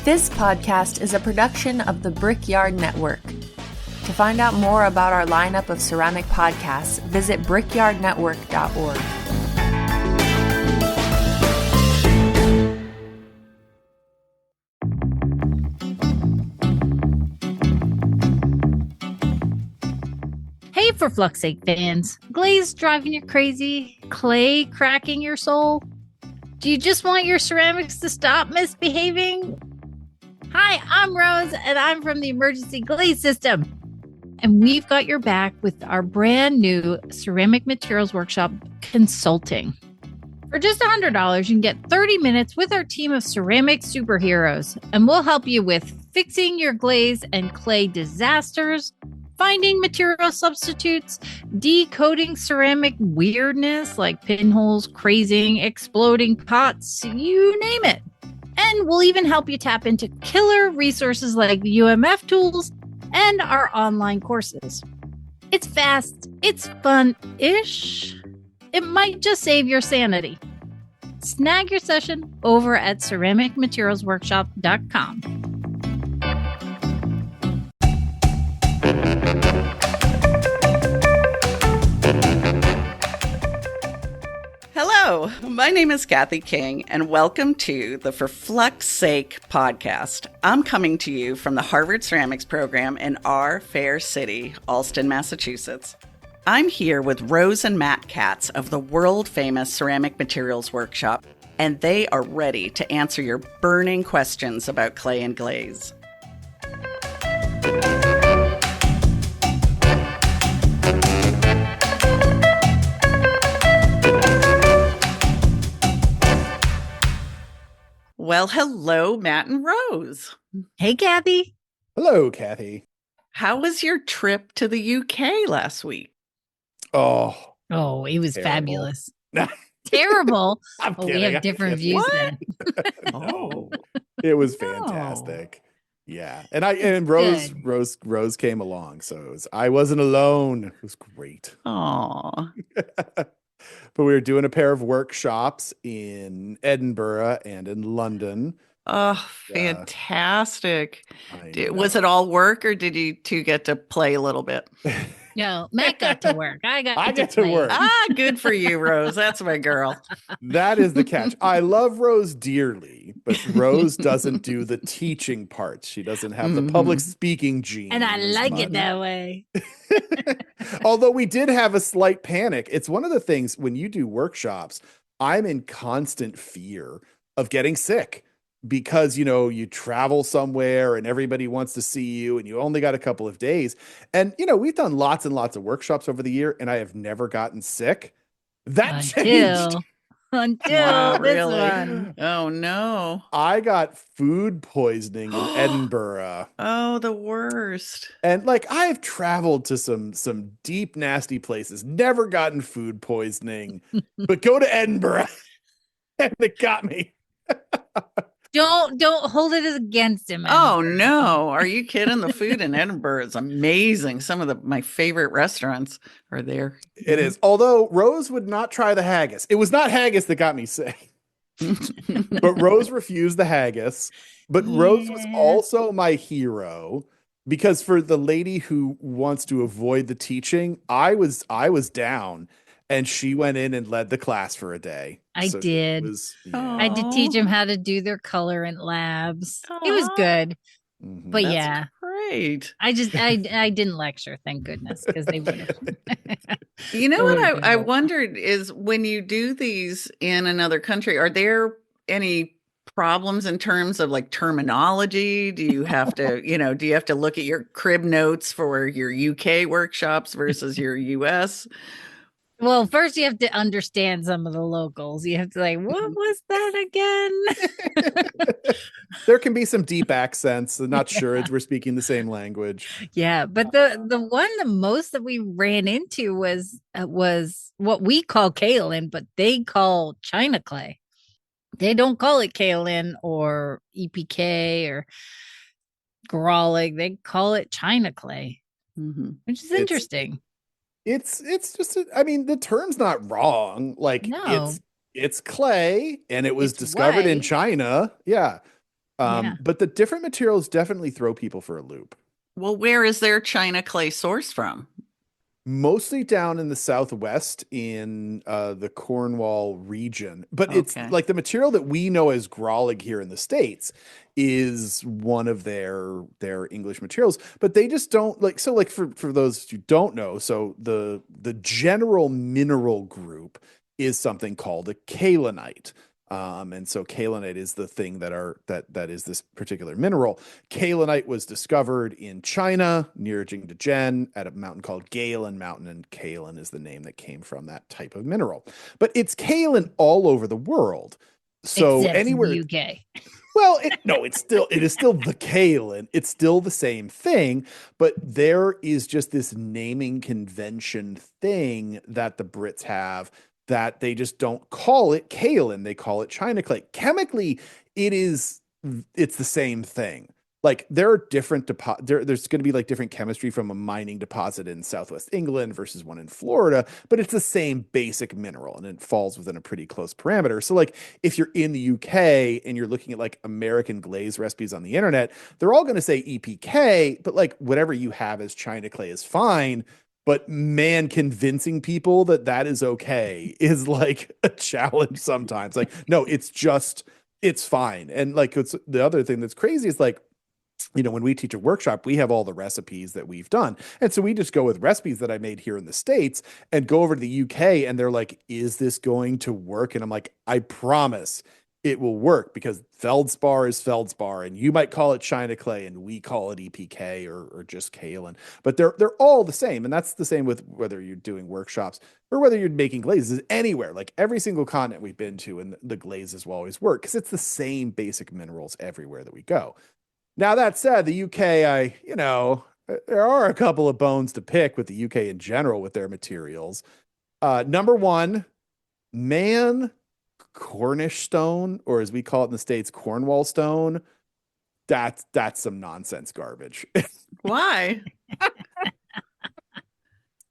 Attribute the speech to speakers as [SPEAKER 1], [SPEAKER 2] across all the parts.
[SPEAKER 1] This podcast is a production of the Brickyard Network. To find out more about our lineup of ceramic podcasts, visit brickyardnetwork.org.
[SPEAKER 2] Hey, for Flux Sake fans, glaze driving you crazy, clay cracking your soul? Do you just want your ceramics to stop misbehaving? Hi, I'm Rose, and I'm from the Emergency Glaze System. And we've got your back with our brand new Ceramic Materials Workshop Consulting. For just $100, you can get 30 minutes with our team of ceramic superheroes, and we'll help you with fixing your glaze and clay disasters, finding material substitutes, decoding ceramic weirdness like pinholes, crazing, exploding pots, you name it. And we'll even help you tap into killer resources like the UMF tools and our online courses. It's fast, it's fun-ish. It might just save your sanity. Snag your session over at ceramicmaterialsworkshop.com.
[SPEAKER 3] Hello, my name is Kathy King, and welcome to the For Flux Sake podcast. I'm coming to you from the Harvard Ceramics program in our fair city, Allston, Massachusetts. I'm here with Rose and Matt Katz of the world-famous Ceramic Materials Workshop, and they are ready to answer your burning questions about clay and glaze. Well, hello, Matt and Rose.
[SPEAKER 2] Hey, Kathy.
[SPEAKER 4] Hello, Kathy.
[SPEAKER 3] How was your trip to the UK last week?
[SPEAKER 4] Oh,
[SPEAKER 2] it was
[SPEAKER 4] terrible.
[SPEAKER 2] Fabulous. Terrible.
[SPEAKER 4] I'm
[SPEAKER 2] We
[SPEAKER 4] kidding.
[SPEAKER 2] have different views then.
[SPEAKER 3] Oh,
[SPEAKER 4] It was fantastic. Yeah. And Rose came along, so I wasn't alone. It was great.
[SPEAKER 3] oh.
[SPEAKER 4] But we were doing a pair of workshops in Edinburgh and in London.
[SPEAKER 3] Oh, fantastic.
[SPEAKER 4] I
[SPEAKER 3] Was
[SPEAKER 4] know.
[SPEAKER 3] it all work, or did you two get to play a little bit?
[SPEAKER 2] No, Matt got to work. I
[SPEAKER 4] get to
[SPEAKER 2] play.
[SPEAKER 4] work.
[SPEAKER 3] Good for you, Rose. That's my girl.
[SPEAKER 4] That is the catch. I love Rose dearly, but Rose doesn't do the teaching parts. She doesn't have the public speaking gene.
[SPEAKER 2] And I
[SPEAKER 4] as
[SPEAKER 2] like
[SPEAKER 4] much.
[SPEAKER 2] it that way.
[SPEAKER 4] Although we did have a slight panic. It's one of the things when you do workshops, I'm in constant fear of getting sick because, you travel somewhere and everybody wants to see you and you only got a couple of days. And, we've done lots and lots of workshops over the year and I have never gotten sick. That changed.
[SPEAKER 2] Until this
[SPEAKER 3] Really?
[SPEAKER 2] one.
[SPEAKER 3] Oh, no.
[SPEAKER 4] I got food poisoning in Edinburgh.
[SPEAKER 3] Oh, the worst.
[SPEAKER 4] And I've traveled to some deep, nasty places, never gotten food poisoning, but go to Edinburgh and it got me.
[SPEAKER 2] Don't hold it against him.
[SPEAKER 3] Oh, no. Are you kidding? The food in Edinburgh is amazing. Some of my favorite restaurants are there.
[SPEAKER 4] It is. Although Rose would not try the haggis. It was not haggis that got me sick. But Rose refused the haggis. But Rose was also my hero because for the lady who wants to avoid the teaching, I was down and she went in and led the class for a day.
[SPEAKER 2] I did. I did teach them how to do their color in labs. It was good.
[SPEAKER 4] Mm-hmm.
[SPEAKER 2] But
[SPEAKER 3] That's great.
[SPEAKER 2] I didn't lecture, thank goodness, because they would have.
[SPEAKER 3] You know what I wondered is when you do these in another country, are there any problems in terms of terminology? Do you have to, do you have to look at your crib notes for your UK workshops versus your US?
[SPEAKER 2] Well, first you have to understand some of the locals. You have to what was that again?
[SPEAKER 4] There can be some deep accents. I'm not sure we're speaking the same language.
[SPEAKER 2] Yeah, but the most that we ran into was what we call kaolin, but they call China clay. They don't call it kaolin or EPK or Grolic. They call it China clay, which is interesting.
[SPEAKER 4] It's just, the term's not wrong.
[SPEAKER 2] No.
[SPEAKER 4] It's clay and it was discovered in China. Yeah.
[SPEAKER 2] Yeah.
[SPEAKER 4] But the different materials definitely throw people for a loop.
[SPEAKER 3] Well, where is their China clay sourced from?
[SPEAKER 4] Mostly down in the Southwest in the Cornwall region. But it's
[SPEAKER 3] Okay.
[SPEAKER 4] like the material that we know as Grollig here in the States is one of their English materials. But they just don't like, so like for those who don't know, so the general mineral group is something called a kaolinite. And so kaolinite is the thing that is this particular mineral. Kaolinite was discovered in China near Jingdezhen at a mountain called Galen Mountain, and kaolin is the name that came from that type of mineral. But it's kaolin all over the world. So
[SPEAKER 2] Except
[SPEAKER 4] anywhere,
[SPEAKER 2] in the UK.
[SPEAKER 4] well, it is still the kaolin. It's still the same thing, but there is just this naming convention thing that the Brits have that they just don't call it kaolin. They call it China clay. Chemically, it's the same thing. Like there are different there's going to be like different chemistry from a mining deposit in Southwest England versus one in Florida, but it's the same basic mineral and it falls within a pretty close parameter. So like if you're in the UK and you're looking at like American glaze recipes on the internet, they're all going to say EPK, but like whatever you have as China clay is fine. But man, convincing people that that is okay is like a challenge sometimes. Like, no, it's fine. And like, it's the other thing that's crazy is like, when we teach a workshop, we have all the recipes that we've done. And so we just go with recipes that I made here in the States and go over to the UK and they're like, is this going to work? And I'm like, I promise it will work because feldspar is feldspar and you might call it China clay and we call it EPK or just kaolin, but they're all the same. And that's the same with whether you're doing workshops or whether you're making glazes anywhere, like every single continent we've been to, and the glazes will always work because it's the same basic minerals everywhere that we go. Now, that said, the UK, there are a couple of bones to pick with the UK in general with their materials. Number one, Cornish stone, or as we call it in the States, Cornwall stone. That's some nonsense garbage.
[SPEAKER 3] Why?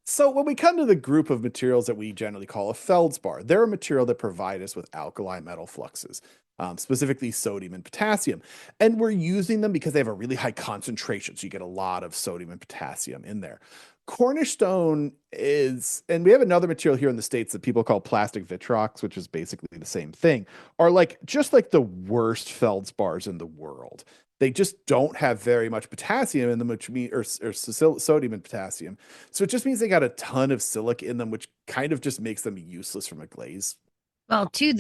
[SPEAKER 4] So when we come to the group of materials that we generally call a feldspar, they're a material that provide us with alkali metal fluxes, specifically sodium and potassium. And we're using them because they have a really high concentration. So you get a lot of sodium and potassium in there. Cornish stone is, and we have another material here in the States that people call plastic vitrox, which is basically the same thing, are like just like the worst feldspars in the world. They just don't have very much potassium in them, which means, or sodium and potassium. So it just means they got a ton of silica in them, which kind of just makes them useless from a glaze.
[SPEAKER 2] Well, too,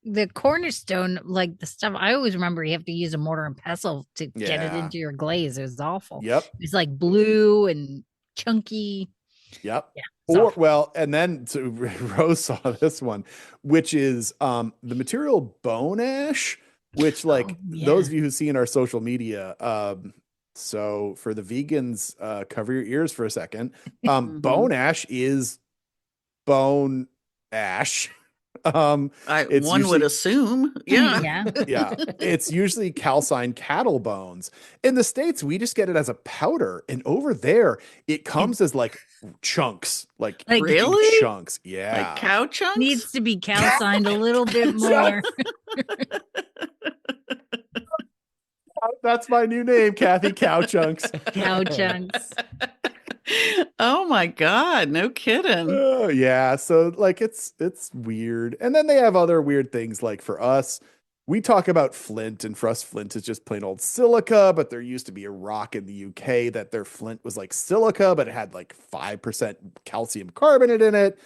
[SPEAKER 2] the cornerstone, like the stuff I always remember, you have to use a mortar and pestle to get it into your glaze. It was awful.
[SPEAKER 4] Yep.
[SPEAKER 2] It's like blue and chunky.
[SPEAKER 4] Yep.
[SPEAKER 2] Yeah.
[SPEAKER 4] And then so Rose saw this one, which is the material bone ash, which those of you who see in our social media, so for the vegans, cover your ears for a second. Bone ash is bone ash.
[SPEAKER 3] One would assume. Yeah.
[SPEAKER 4] Yeah. It's usually calcined cattle bones. In the States, we just get it as a powder. And over there, it comes as like chunks, like
[SPEAKER 3] really
[SPEAKER 4] chunks. Yeah.
[SPEAKER 3] Like cow chunks?
[SPEAKER 2] Needs to be calcined a little bit more.
[SPEAKER 4] That's my new name, Kathy. Cow chunks.
[SPEAKER 2] Cow chunks.
[SPEAKER 3] Oh my God, no kidding.
[SPEAKER 4] Yeah, so like it's weird. And then they have other weird things, like for us, we talk about flint, and for us flint is just plain old silica, but there used to be a rock in the UK that their flint was like silica, but it had like 5% calcium carbonate in it,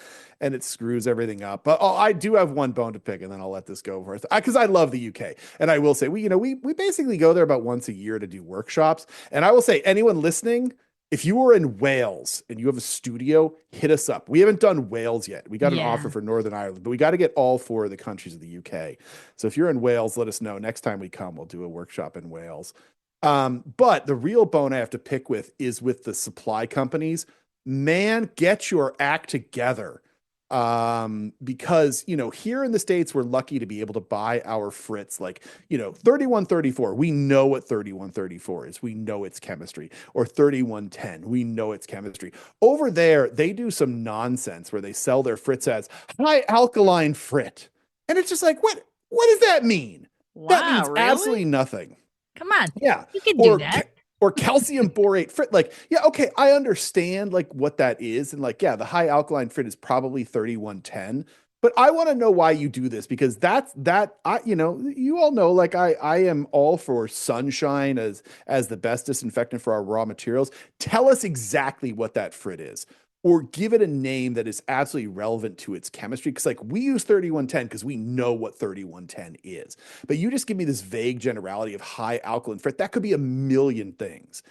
[SPEAKER 4] and it screws everything up. But I do have one bone to pick, and then I'll let this go for because I love the UK. And I will say we basically go there about once a year to do workshops. And I will say, anyone listening, if you are in Wales and you have a studio, hit us up. We haven't done Wales yet. We got an offer for Northern Ireland, but we got to get all 4 of the countries of the UK. So if you're in Wales, let us know. Next time we come, we'll do a workshop in Wales. But the real bone I have to pick with is with the supply companies. Man, get your act together. Because here in the States, we're lucky to be able to buy our Fritz 3134. We know what 3134 is. We know its chemistry. Or 3110. We know its chemistry. Over there, they do some nonsense where they sell their Fritz as high alkaline Frit. And it's just like, what does that mean?
[SPEAKER 3] Wow,
[SPEAKER 4] That means
[SPEAKER 3] really?
[SPEAKER 4] absolutely nothing.
[SPEAKER 2] Come on.
[SPEAKER 4] Yeah.
[SPEAKER 2] You can do
[SPEAKER 4] Or
[SPEAKER 2] that.
[SPEAKER 4] or calcium borate frit. Like, yeah, okay, I understand like what that is. And like, yeah, the high alkaline frit is probably 3110. But I want to know why you do this, because you all know, like I am all for sunshine as the best disinfectant for our raw materials. Tell us exactly what that frit is, or give it a name that is absolutely relevant to its chemistry. Because like we use 3110 because we know what 3110 is. But you just give me this vague generality of high alkaline frit. That could be a million things.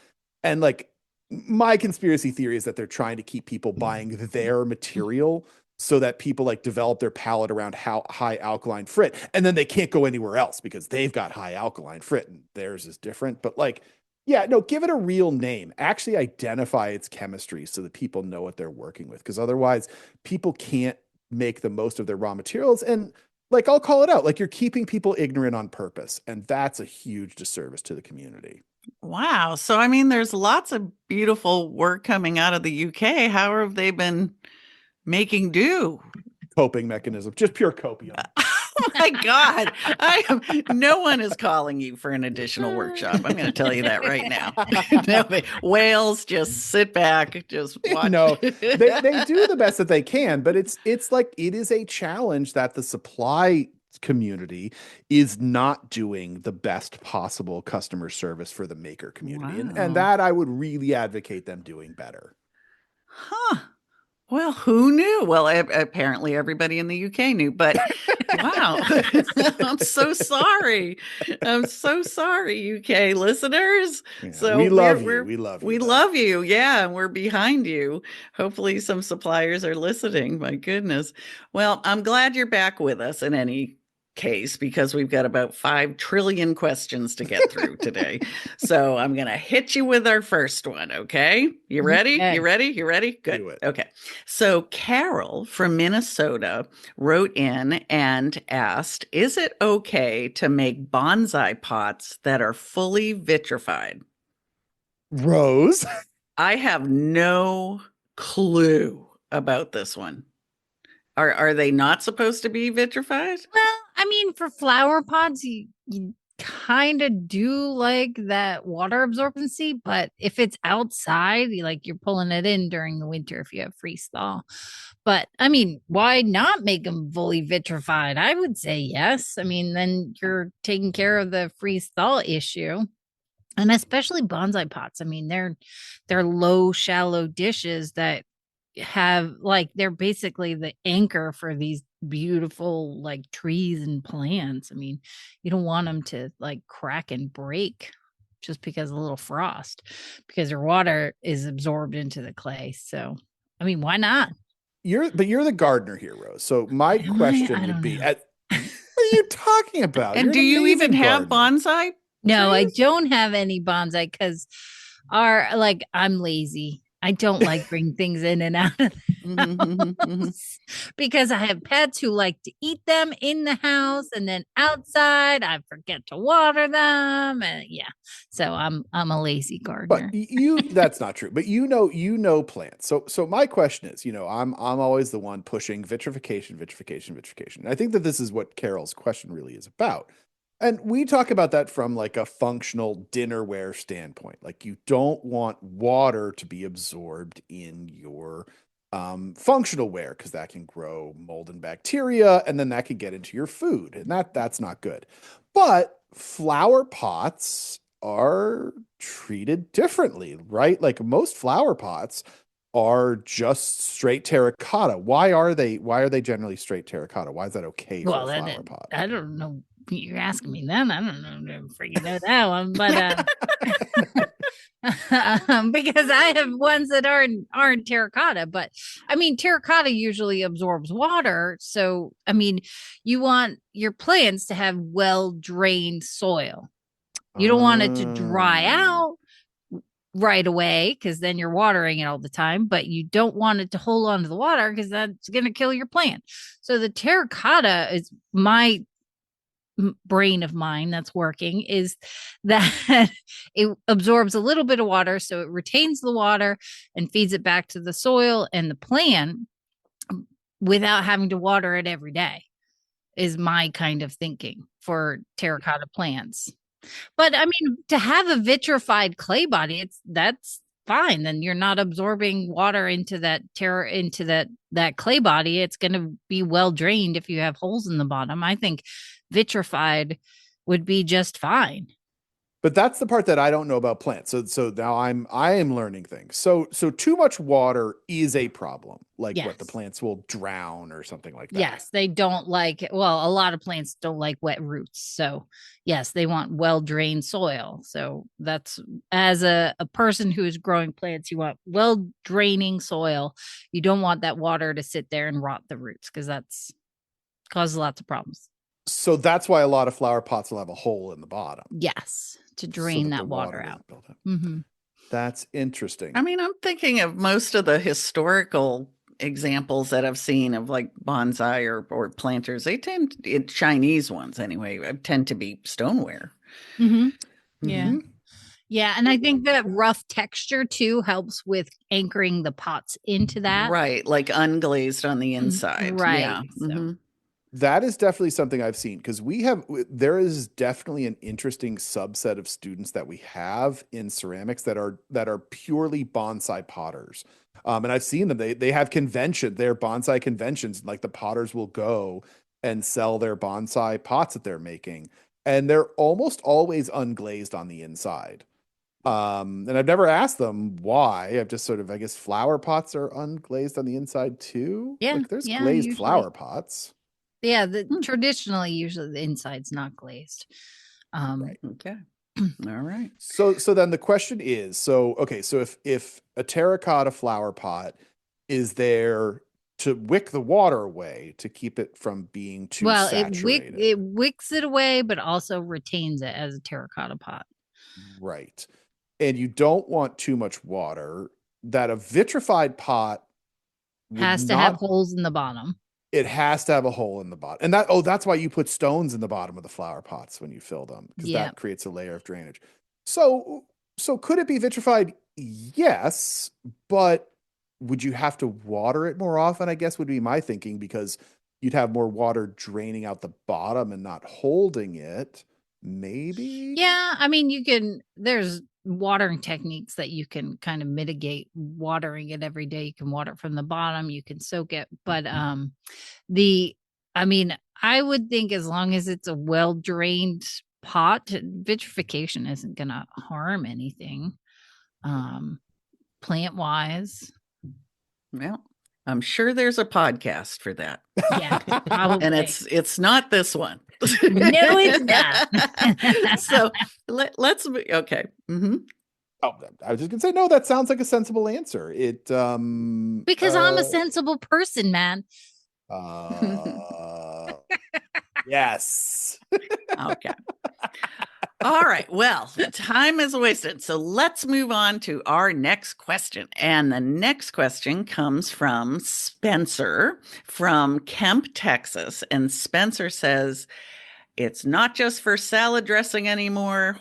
[SPEAKER 4] And like my conspiracy theory is that they're trying to keep people buying their material so that people like develop their palate around how high alkaline frit, and then they can't go anywhere else because they've got high alkaline frit and theirs is different. But like, yeah, no, give it a real name. Actually identify its chemistry so that people know what they're working with, because otherwise people can't make the most of their raw materials. And like, I'll call it out, like you're keeping people ignorant on purpose, and that's a huge disservice to the community.
[SPEAKER 3] Wow. So, I mean, there's lots of beautiful work coming out of the UK. How have they been making do?
[SPEAKER 4] Coping mechanism, just pure copium.
[SPEAKER 3] Oh my God. No one is calling you for an additional workshop. I'm going to tell you that right now. No, whales just sit back, just watch.
[SPEAKER 4] No, they do the best that they can, but it's like, it is a challenge that the supply community is not doing the best possible customer service for the maker community.
[SPEAKER 3] Wow.
[SPEAKER 4] And that I would really advocate them doing better.
[SPEAKER 3] Huh. Well, who knew? Well, apparently everybody in the UK knew, but wow. I'm so sorry. I'm so sorry, UK listeners.
[SPEAKER 4] Yeah,
[SPEAKER 3] So
[SPEAKER 4] we love you. We love you.
[SPEAKER 3] We love you. Yeah, and we're behind you. Hopefully some suppliers are listening. My goodness. Well, I'm glad you're back with us in any case, because we've got about 5 trillion questions to get through today. So I'm going to hit you with our first one. Okay. You ready?
[SPEAKER 2] Okay.
[SPEAKER 3] You ready? You ready? Good.
[SPEAKER 4] Do it.
[SPEAKER 3] Okay. So Carol from Minnesota wrote in and asked, is it okay to make bonsai pots that are fully vitrified?
[SPEAKER 4] Rose.
[SPEAKER 3] I have no clue about this one. Are they not supposed to be vitrified?
[SPEAKER 2] Well, I mean, for flower pots, you kind of do like that water absorbency, but if it's outside, you're pulling it in during the winter if you have freeze thaw. But I mean, why not make them fully vitrified? I would say yes. I mean, then you're taking care of the freeze thaw issue. And especially bonsai pots. I mean, they're low, shallow dishes that have they're basically the anchor for these beautiful trees and plants. I mean, you don't want them to crack and break just because of a little frost, because your water is absorbed into the clay. So, I mean, why not?
[SPEAKER 4] You're the gardener here, Rose. So my question would be, what are you talking about?
[SPEAKER 3] And do you even have bonsai?
[SPEAKER 2] No, I don't have any bonsai because I'm lazy. I don't like bring things in and out of the house because I have pets who like to eat them in the house, and then outside I forget to water them. And yeah, so I'm a lazy gardener.
[SPEAKER 4] But that's not true. But you know plants. So my question is, I'm always the one pushing vitrification. I think that this is what Carol's question really is about. And we talk about that from a functional dinnerware standpoint. Like, you don't want water to be absorbed in your functional ware, because that can grow mold and bacteria, and then that can get into your food, and that's not good. But flower pots are treated differently, right? Like, most flower pots are just straight terracotta. Why are they generally straight terracotta? Why is that okay for a flower pot?
[SPEAKER 2] I don't know. You're asking me then. I don't know if you know that one, but because I have ones that aren't terracotta. But I mean, terracotta usually absorbs water, so I mean, you want your plants to have well drained soil. You don't want it to dry out right away, because then you're watering it all the time, but you don't want it to hold on to the water, because that's going to kill your plant. So the terracotta is my brain of mine that's working, is that it absorbs a little bit of water, so it retains the water and feeds it back to the soil and the plant without having to water it every day, is my kind of thinking for terracotta plants. But I mean, to have a vitrified clay body, that's fine. Then you're not absorbing water into that clay body. It's going to be well drained if you have holes in the bottom. I think vitrified would be just fine.
[SPEAKER 4] But that's the part that I don't know about plants. So now I am learning things. So too much water is a problem. Like
[SPEAKER 2] Yes.
[SPEAKER 4] what the plants will drown or something like that.
[SPEAKER 2] Yes, they don't like, well, a lot of plants don't like wet roots. So, yes, they want well drained soil. So, that's as a person who is growing plants, you want well draining soil. You don't want that water to sit there and rot the roots because that's causes lots of problems.
[SPEAKER 4] So that's why a lot of flower pots will have a hole in the bottom.
[SPEAKER 2] Yes, to
[SPEAKER 4] so
[SPEAKER 2] drain
[SPEAKER 4] the
[SPEAKER 2] that water
[SPEAKER 4] doesn't
[SPEAKER 2] out.
[SPEAKER 4] build up.
[SPEAKER 2] Mm-hmm.
[SPEAKER 4] That's interesting.
[SPEAKER 3] I mean, I'm thinking of most of the historical examples that I've seen of like bonsai or planters. They Chinese ones anyway, tend to be stoneware.
[SPEAKER 2] Mm-hmm. Yeah.
[SPEAKER 4] Mhm.
[SPEAKER 2] Yeah. And I think that rough texture too helps with anchoring the pots into that.
[SPEAKER 3] Right, like unglazed on the inside.
[SPEAKER 2] Right.
[SPEAKER 3] Yeah.
[SPEAKER 2] So-
[SPEAKER 3] Mhm.
[SPEAKER 4] That is definitely something I've seen because there is definitely an interesting subset of students that we have in ceramics that are purely bonsai potters. And I've seen them. They have they're bonsai conventions, like the potters will go and sell their bonsai pots that they're making. And they're almost always unglazed on the inside. And I've never asked them why. I've just sort of, I guess flower pots are unglazed on the inside too.
[SPEAKER 2] Yeah,
[SPEAKER 4] Like there's
[SPEAKER 2] yeah,
[SPEAKER 4] glazed
[SPEAKER 2] usually.
[SPEAKER 4] flower pots.
[SPEAKER 2] Yeah, traditionally, usually the inside's not glazed.
[SPEAKER 4] Right.
[SPEAKER 3] Okay. All right.
[SPEAKER 4] So then the question is, so if a terracotta flower pot is there to wick the water away to keep it from being too saturated.
[SPEAKER 2] It wicks it away, but also retains it as a terracotta pot.
[SPEAKER 4] Right. And you don't want too much water. That a vitrified pot
[SPEAKER 2] Has to have holes in the bottom.
[SPEAKER 4] It has to have a hole in the bottom. And that's why you put stones in the bottom of the flower pots when you fill them, because that creates a layer of drainage. So could it be vitrified? Yes, but would you have to water it more often? I guess would be my thinking, because you'd have more water draining out the bottom and not holding it. Maybe.
[SPEAKER 2] Yeah, I mean, there's watering techniques that you can kind of mitigate watering it every day. You can water it from the bottom, you can soak it, but I would think as long as it's a well drained pot, vitrification isn't going to harm anything plant wise.
[SPEAKER 3] Well, I'm sure there's a podcast for that.
[SPEAKER 2] Yeah, probably.
[SPEAKER 3] And it's not this one.
[SPEAKER 2] No, it's not.
[SPEAKER 3] So let's okay. Mm-hmm.
[SPEAKER 4] Oh, I was just gonna say, no, that sounds like a sensible answer. It
[SPEAKER 2] because I'm a sensible person, man.
[SPEAKER 4] Yes.
[SPEAKER 3] Okay. All right. Well, time is wasted. So let's move on to our next question. And the next question comes from Spencer from Kemp, Texas. And Spencer says, it's not just for salad dressing anymore.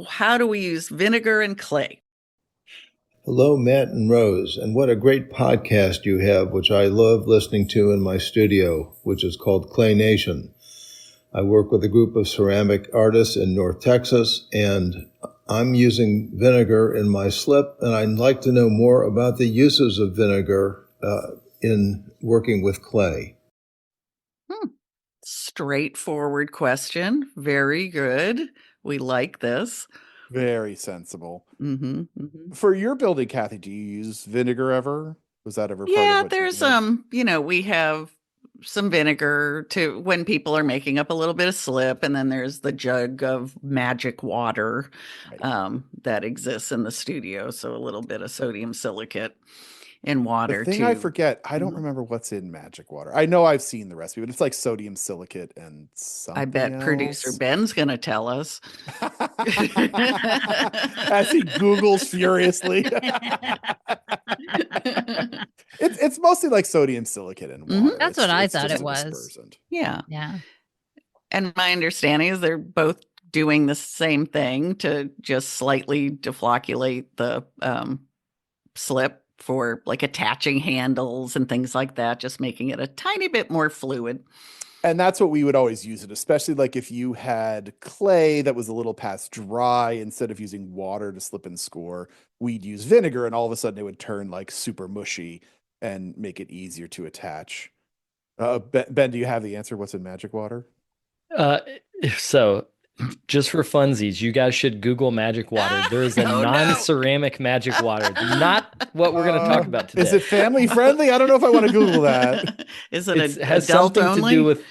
[SPEAKER 3] How do we use vinegar and clay?
[SPEAKER 5] Hello, Matt and Rose, and what a great podcast you have, which I love listening to in my studio, which is called Clay Nation. I work with a group of ceramic artists in North Texas, and I'm using vinegar in my slip, and I'd like to know more about the uses of vinegar in working with clay.
[SPEAKER 3] Straightforward question. Very good. We like this.
[SPEAKER 4] Very sensible.
[SPEAKER 3] Mm-hmm, mm-hmm.
[SPEAKER 4] For your building, Kathy, do you use vinegar ever? Was that ever part of what
[SPEAKER 3] there's
[SPEAKER 4] you did?
[SPEAKER 3] we have some vinegar to when people are making up a little bit of slip, and then there's the jug of magic water that exists in the studio. So a little bit of sodium silicate in water.
[SPEAKER 4] The thing I forget, I don't remember what's in magic water. I know I've seen the recipe, but it's like sodium silicate and something
[SPEAKER 3] I bet
[SPEAKER 4] else.
[SPEAKER 3] Producer Ben's going to tell us.
[SPEAKER 4] As he Googles furiously. It's mostly like sodium silicate and water.
[SPEAKER 2] That's what I thought it was.
[SPEAKER 4] Dispersant.
[SPEAKER 3] Yeah.
[SPEAKER 2] Yeah.
[SPEAKER 3] And my understanding is they're both doing the same thing to just slightly deflocculate the slip for like attaching handles and things like that, just making it a tiny bit more fluid.
[SPEAKER 4] And that's what we would always use it, especially like if you had clay that was a little past dry, instead of using water to slip and score, we'd use vinegar, and all of a sudden it would turn like super mushy and make it easier to attach. Ben, do you have the answer? What's in magic water?
[SPEAKER 6] Uh, so just for funsies, you guys should Google magic water. There is a non-ceramic magic water. Not what we're going to talk about today.
[SPEAKER 4] Is it family friendly? I don't know if I want to Google that.
[SPEAKER 3] Is it
[SPEAKER 6] has
[SPEAKER 3] adult
[SPEAKER 6] something
[SPEAKER 3] only?
[SPEAKER 6] to do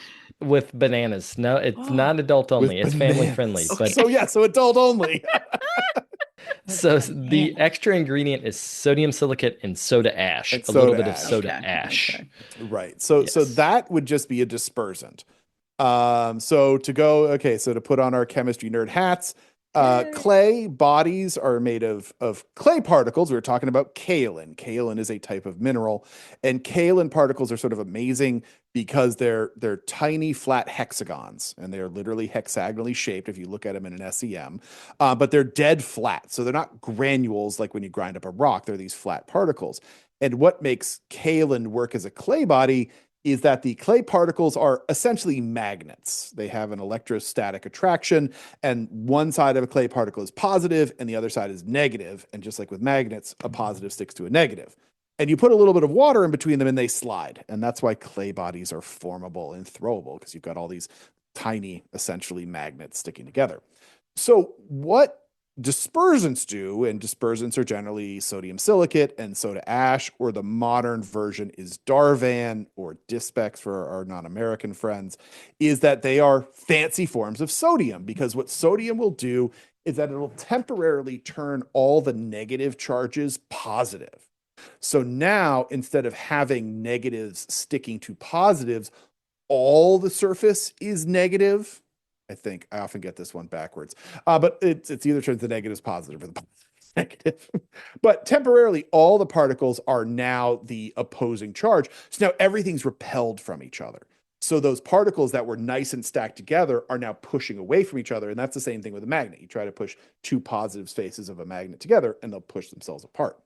[SPEAKER 6] with bananas. No, it's not adult only. It's family friendly.
[SPEAKER 3] Okay.
[SPEAKER 6] But
[SPEAKER 4] So adult only.
[SPEAKER 6] so the extra ingredient is sodium silicate and soda ash.
[SPEAKER 4] And
[SPEAKER 6] a little
[SPEAKER 4] soda
[SPEAKER 6] bit of
[SPEAKER 4] ash.
[SPEAKER 6] soda
[SPEAKER 3] Okay,
[SPEAKER 6] ash.
[SPEAKER 3] okay.
[SPEAKER 4] Right. So
[SPEAKER 6] Yes.
[SPEAKER 4] that would just be a dispersant. So to put on our chemistry nerd hats, clay bodies are made of clay particles. We were talking about kaolin. Kaolin is a type of mineral, and kaolin particles are sort of amazing because they're tiny flat hexagons, and they're literally hexagonally shaped if you look at them in an SEM. But they're dead flat, so they're not granules like when you grind up a rock. They're these flat particles. And what makes kaolin work as a clay body is that the clay particles are essentially magnets. They have an electrostatic attraction, and one side of a clay particle is positive and the other side is negative. And just like with magnets, a positive sticks to a negative. And you put a little bit of water in between them and they slide. And that's why clay bodies are formable and throwable, because you've got all these tiny, essentially magnets sticking together. So what dispersants do, and dispersants are generally sodium silicate and soda ash, or the modern version is Darvan or Dispex for our non-American friends, is that they are fancy forms of sodium, because what sodium will do is that it'll temporarily turn all the negative charges positive. So now, instead of having negatives sticking to positives, all the surface is negative. I think I often get this one backwards, but it's either turns the negatives positive or the negative. But temporarily, all the particles are now the opposing charge. So now everything's repelled from each other. So those particles that were nice and stacked together are now pushing away from each other. And that's the same thing with a magnet. You try to push two positive faces of a magnet together and they'll push themselves apart.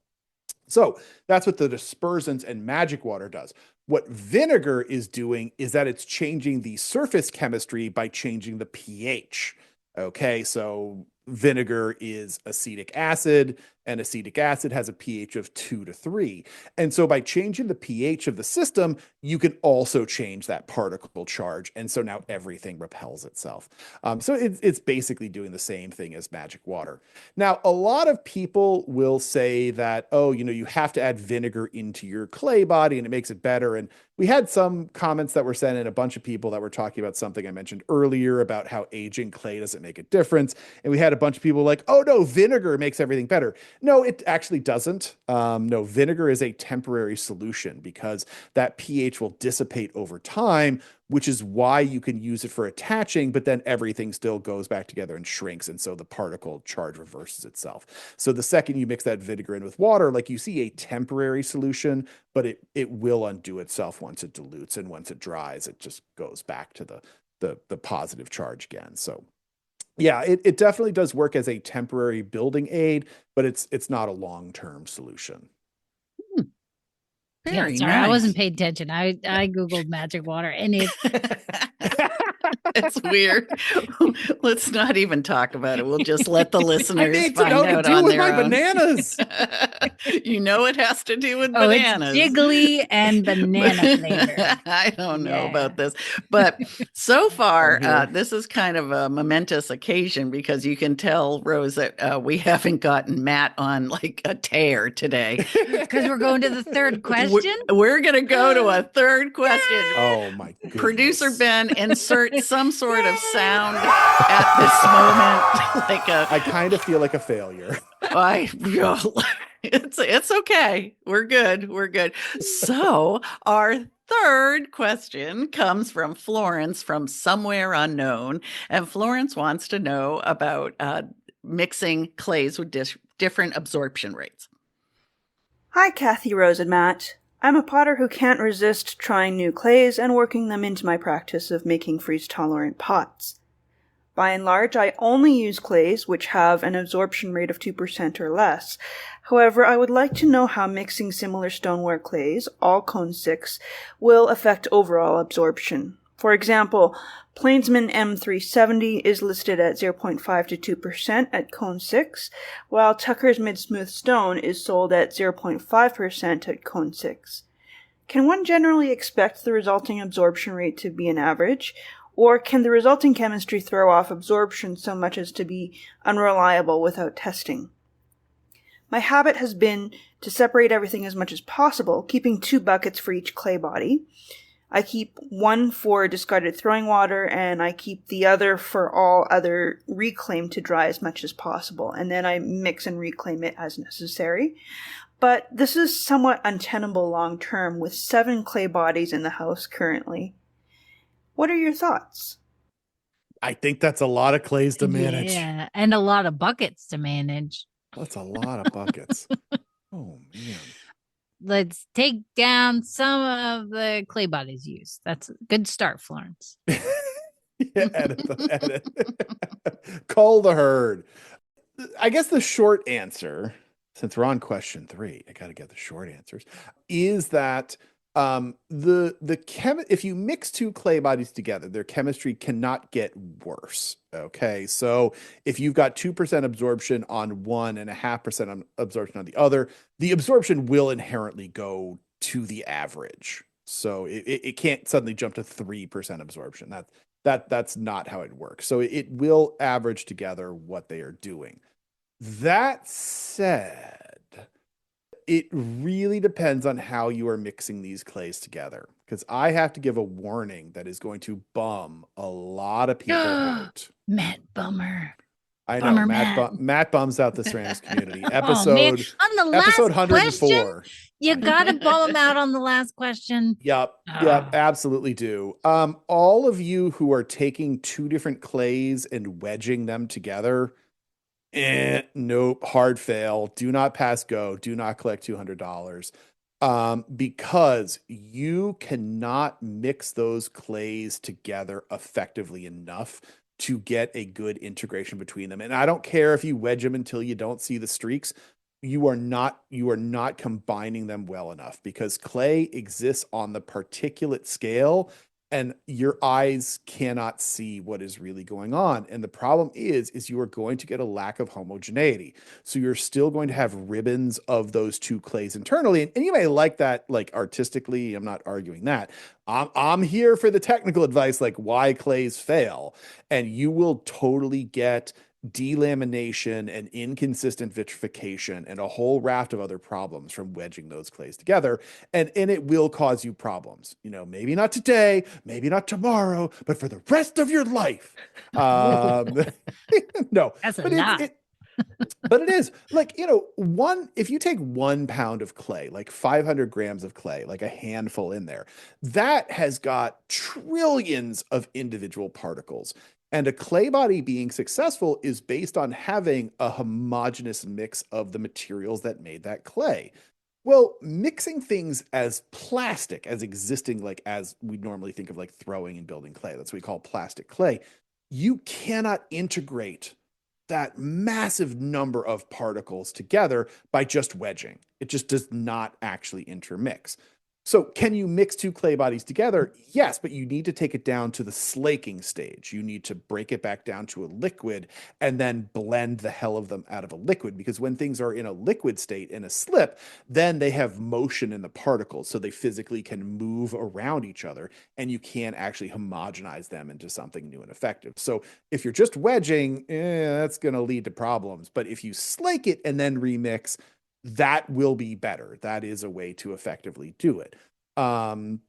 [SPEAKER 4] So that's what the dispersants and magic water does. What vinegar is doing is that it's changing the surface chemistry by changing the pH. Okay, so vinegar is acetic acid, and acetic acid has a pH of 2 to 3. And so by changing the pH of the system, you can also change that particle charge. And so now everything repels itself. So it's basically doing the same thing as magic water. Now, a lot of people will say that, oh, you have to add vinegar into your clay body and it makes it better. And we had some comments that were sent in, a bunch of people that were talking about something I mentioned earlier about how aging clay doesn't make a difference. And we had a bunch of people like, oh no, vinegar makes everything better. No, it actually doesn't. No, vinegar is a temporary solution because that pH will dissipate over time, which is why you can use it for attaching, but then everything still goes back together and shrinks. And so the particle charge reverses itself. So the second you mix that vinegar in with water, like you see a temporary solution, but it will undo itself once it dilutes, and once it dries, it just goes back to the positive charge again. So yeah, it definitely does work as a temporary building aid, but it's not a long-term solution.
[SPEAKER 3] Very
[SPEAKER 2] sorry,
[SPEAKER 3] nice.
[SPEAKER 2] I wasn't paying attention. I Googled magic water and it
[SPEAKER 3] It's weird. Let's not even talk about it. We'll just let the listeners
[SPEAKER 4] I need to
[SPEAKER 3] find
[SPEAKER 4] know
[SPEAKER 3] out
[SPEAKER 4] to do
[SPEAKER 3] on
[SPEAKER 4] with
[SPEAKER 3] their
[SPEAKER 4] my
[SPEAKER 3] own.
[SPEAKER 4] bananas.
[SPEAKER 3] It has to do with
[SPEAKER 2] it's
[SPEAKER 3] bananas.
[SPEAKER 2] jiggly and banana flavor.
[SPEAKER 3] I don't know
[SPEAKER 2] Yeah.
[SPEAKER 3] about this, but so far,
[SPEAKER 4] I'm here.
[SPEAKER 3] this is kind of a momentous occasion because you can tell, Rose, that we haven't gotten Matt on like a tear today.
[SPEAKER 2] Because we're going to the third question.
[SPEAKER 3] We're going to go to a third question.
[SPEAKER 4] Oh my goodness.
[SPEAKER 3] Producer Ben, insert some sort of sound at this moment.
[SPEAKER 4] I kind of feel like a failure.
[SPEAKER 3] It's okay. We're good. So our third question comes from Florence from somewhere unknown. And Florence wants to know about mixing clays with different absorption rates.
[SPEAKER 7] Hi, Kathy, Rose, and Matt. I'm a potter who can't resist trying new clays and working them into my practice of making freeze-tolerant pots. By and large, I only use clays which have an absorption rate of 2% or less. However, I would like to know how mixing similar stoneware clays, all cone 6, will affect overall absorption. For example, Plainsman M370 is listed at 0.5 to 2% at cone 6, while Tucker's Mid-Smooth Stone is sold at 0.5% at cone 6. Can one generally expect the resulting absorption rate to be an average, or can the resulting chemistry throw off absorption so much as to be unreliable without testing? My habit has been to separate everything as much as possible, keeping 2 buckets for each clay body. I keep one for discarded throwing water, and I keep the other for all other reclaim to dry as much as possible, and then I mix and reclaim it as necessary. But this is somewhat untenable long term with 7 clay bodies in the house currently. What are your thoughts?
[SPEAKER 4] I think that's a lot of clays to manage.
[SPEAKER 2] Yeah, and a lot of buckets to manage.
[SPEAKER 4] That's a lot of buckets. Oh, man.
[SPEAKER 2] Let's take down some of the clay bodies used. That's a good start, Florence.
[SPEAKER 4] Yeah, edit. Call the herd. I guess the short answer, since we're on question 3, I got to get the short answers, is that if you mix 2 clay bodies together, their chemistry cannot get worse. Okay, so if you've got 2% absorption on one and 0.5% absorption on the other, the absorption will inherently go to the average. So it can't suddenly jump to 3% absorption. That's not how it works. So it will average together what they are doing. That said, it really depends on how you are mixing these clays together, because I have to give a warning that is going to bum a lot of people out.
[SPEAKER 2] Matt Bummer.
[SPEAKER 4] I know,
[SPEAKER 2] Bummer,
[SPEAKER 4] Matt bums out the ceramics community.
[SPEAKER 2] Oh, man. On the last
[SPEAKER 4] episode 104.
[SPEAKER 2] question, you gotta bum him out on the last question.
[SPEAKER 4] Yep, absolutely do. All of you who are taking 2 different clays and wedging them together, nope, hard fail. Do not pass go. Do not collect $200. Because you cannot mix those clays together effectively enough to get a good integration between them. And I don't care if you wedge them until you don't see the streaks. You are not combining them well enough, because clay exists on the particulate scale and your eyes cannot see what is really going on. And the problem is you are going to get a lack of homogeneity. So you're still going to have ribbons of those 2 clays internally. And you may like that, like artistically, I'm not arguing that. I'm here for the technical advice, like why clays fail. And you will totally get delamination and inconsistent vitrification and a whole raft of other problems from wedging those clays together. And it will cause you problems, maybe not today, maybe not tomorrow, but for the rest of your life. No,
[SPEAKER 2] that's a lot.
[SPEAKER 4] But it is like, if you take 1 pound of clay, like 500 grams of clay, like a handful in there, that has got trillions of individual particles. And a clay body being successful is based on having a homogeneous mix of the materials that made that clay. Well, mixing things as plastic, as existing, like as we normally think of like throwing and building clay, that's what we call plastic clay, you cannot integrate that massive number of particles together by just wedging. It just does not actually intermix. So can you mix 2 clay bodies together? Yes, but you need to take it down to the slaking stage. You need to break it back down to a liquid and then blend the hell of them out of a liquid, because when things are in a liquid state, in a slip, then they have motion in the particles, so they physically can move around each other, and you can actually homogenize them into something new and effective. So if you're just wedging, that's going to lead to problems. But if you slake it and then remix, that will be better. That is a way to effectively do it. And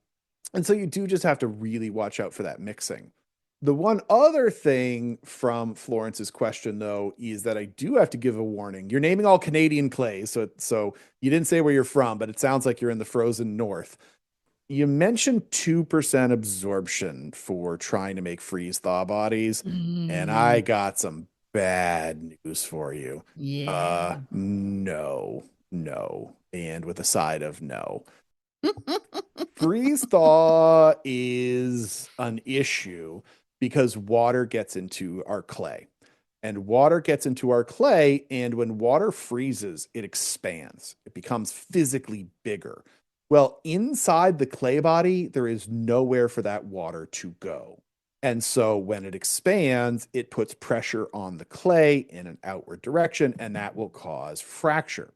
[SPEAKER 4] so you do just have to really watch out for that mixing. The one other thing from Florence's question, though, is that I do have to give a warning. You're naming all Canadian clays, so you didn't say where you're from, but it sounds like you're in the frozen north. You mentioned 2% absorption for trying to make freeze thaw bodies, and I got some bad news for you.
[SPEAKER 2] Yeah.
[SPEAKER 4] No, and with a side of no. Freeze thaw is an issue because water gets into our clay. And water gets into our clay, and when water freezes, it expands. It becomes physically bigger. Well, inside the clay body, there is nowhere for that water to go. And so when it expands, it puts pressure on the clay in an outward direction, and that will cause fracture.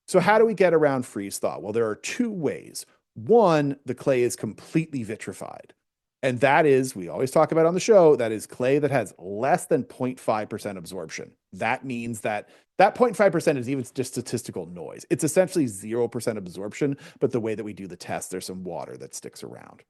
[SPEAKER 4] So how do we get around freeze thaw? Well, there are two ways. One, the clay is completely vitrified. And that is, we always talk about on the show, that is clay that has less than 0.5% absorption. That means that 0.5% is even just statistical noise. It's essentially 0% absorption, but the way that we do the test, there's some water that sticks around.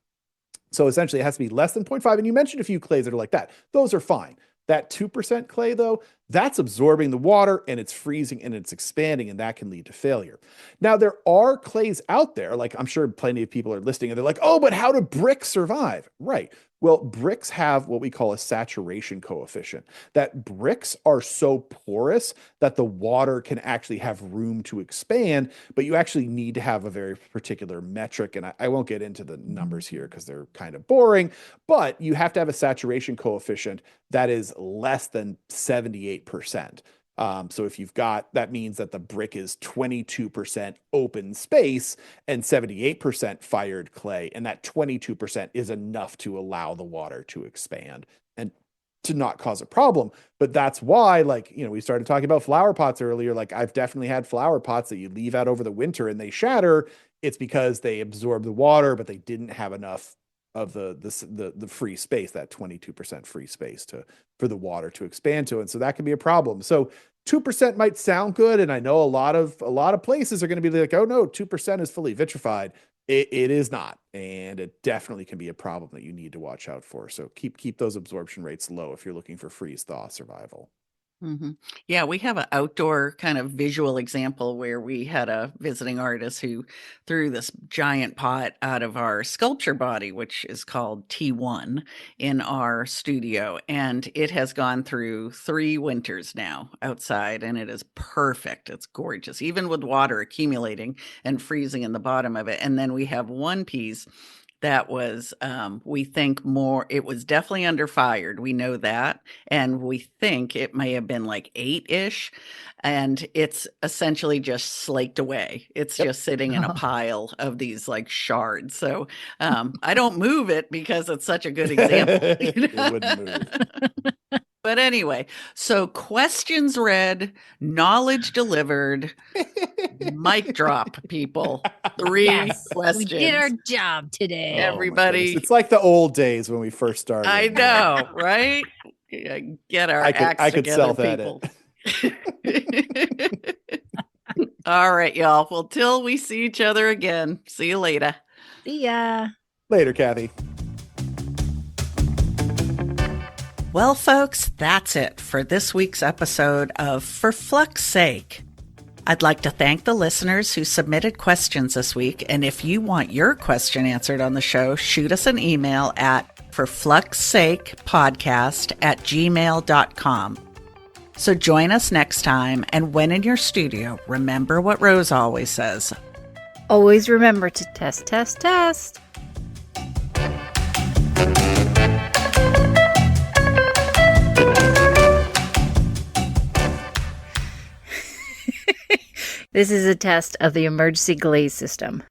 [SPEAKER 4] So essentially it has to be less than 0.5. And you mentioned a few clays that are like that. Those are fine. That 2% clay, though, that's absorbing the water and it's freezing and it's expanding, and that can lead to failure. Now, there are clays out there, like I'm sure plenty of people are listening and they're like, oh, but how do bricks survive? Right. Well, bricks have what we call a saturation coefficient, that bricks are so porous that the water can actually have room to expand, but you actually need to have a very particular metric. And I won't get into the numbers here because they're kind of boring, but you have to have a saturation coefficient that is less than 78%. So if you've got, that means that the brick is 22% open space and 78% fired clay. And that 22% is enough to allow the water to expand and to not cause a problem. But that's why, like, we started talking about flower pots earlier. Like, I've definitely had flower pots that you leave out over the winter and they shatter. It's because they absorb the water, but they didn't have enough of the free space, that 22% free space for the water to expand to. And so that can be a problem. So 2% might sound good. And I know a lot of places are going to be like, oh no, 2% is fully vitrified. It is not. And it definitely can be a problem that you need to watch out for. So keep those absorption rates low if you're looking for freeze thaw survival.
[SPEAKER 3] Mm-hmm. Yeah, we have an outdoor kind of visual example where we had a visiting artist who threw this giant pot out of our sculpture body, which is called T1, in our studio. And it has gone through 3 winters now outside, and it is perfect. It's gorgeous, even with water accumulating and freezing in the bottom of it. And then we have one piece that was, we think it was definitely under fired. We know that. And we think it may have been like 8-ish. And it's essentially just slaked away. It's just sitting in a pile of these like shards. So I don't move it because it's such a good example.
[SPEAKER 4] It wouldn't move.
[SPEAKER 3] But anyway, so questions read, knowledge delivered, mic drop, people. 3 questions.
[SPEAKER 2] We did our job today.
[SPEAKER 3] Everybody.
[SPEAKER 4] It's like the old days when we first started.
[SPEAKER 3] I know, right? Get our acts together, people. All right, y'all. Well, till we see each other again. See you later.
[SPEAKER 2] See ya.
[SPEAKER 4] Later, Kathy.
[SPEAKER 3] Well, folks, that's it for this week's episode of For Flux Sake. I'd like to thank the listeners who submitted questions this week. And if you want your question answered on the show, shoot us an email at ForFluxSakePodcast@gmail.com. So join us next time. And when in your studio, remember what Rose always says.
[SPEAKER 2] Always remember to test, test, test. This is a test of the emergency glaze system.